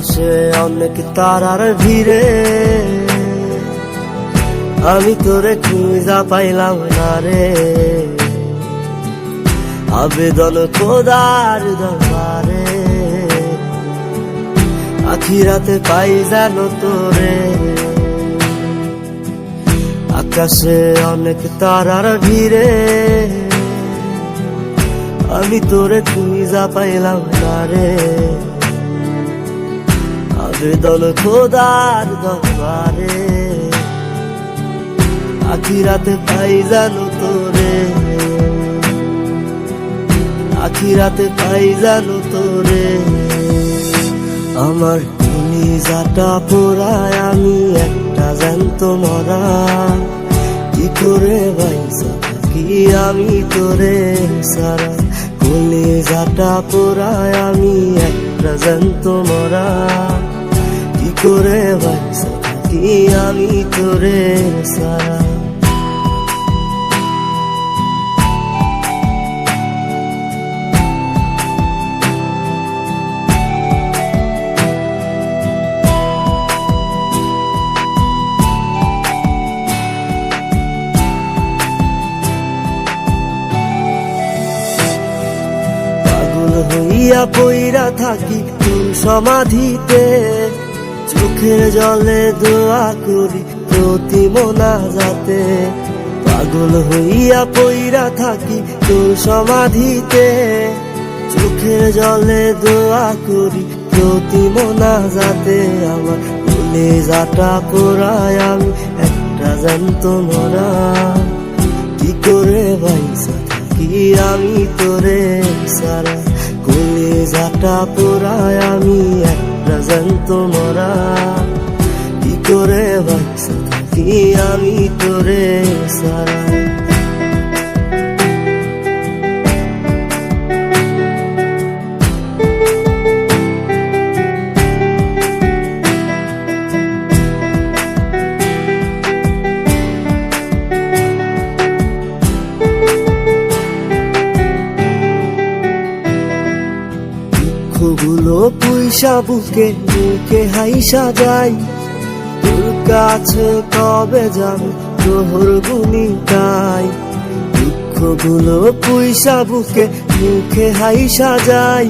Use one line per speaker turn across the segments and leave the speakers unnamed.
আকাশে অনেক তারার ভিড়ে আমি তোরে খুঁজা পাইলাম না রে। আবেদন খোদার দরবারে আখিরাতে পাই জানো তোরে। আকাশে অনেক তারার ভিড়ে আমি তোরে খুঁজা পাইলাম না রে। আবেদন খোদার দরবারে আখিরাতে পাই জানো তোরে। আখিরাতে পাই জানো তোরে। আমার কলিজাটা পোড়ায় আমি একটা জ্যান্ত মরা। কি করে বাইসা থাকি আমি তোরে সারা। কলিজাটা পোড়ায় আমি একটা জ্যান্ত মরা। কি করে বাইসা থাকি আমি তোরে সারা। হইয়া পইরা থাকি তোর সমাধিতে, চোখের জলে দোয়া করি প্রতি মোনাজাতে। পাগল হইয়া পইরা থাকি তোর সমাধিতে, চোখের জলে দোয়া করি প্রতি মোনাজাতে। আমার কলিজাটা পোড়ায় আমি একটা জ্যান্ত মরা। কি করে বাইসা থাকি আমি তোরে সারা। কলিজাটা পোড়ায় আমি একটা জ্যান্ত মরা। কি করে বাইসা থাকি আমি তোরে সারা। গুলো পুইসা বুকে মুখে হাইসা যাই, তোর কাছে কবে যাবে তোর গুনি গাই। দুঃখগুলো পুইসা বুকে মুখে হাইসা যাই,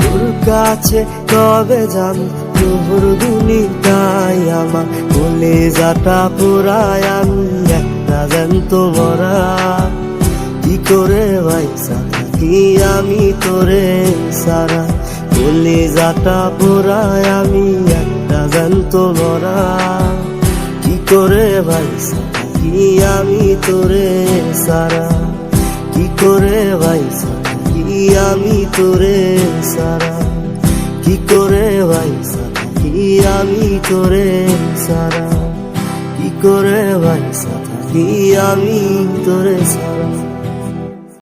তোর কাছে কবে যাবে তোর গুনি গাই। আমার কলিজাটা পোড়ায় আমি একটা জ্যান্ত মরা। কি করে বাইসা থাকি আমি তোরে সারা। কলিজাটা পোড়ায় আমি একটা জ্যান্ত মরা। কি করে বাইসা থাকি আমি তোরে সারা। কি করে বাইসা থাকি আমি তোরে সারা। কি করে বাইসা থাকি আমি তোরে সারা। কি করে বাইসা থাকি আমি তোরে সারা।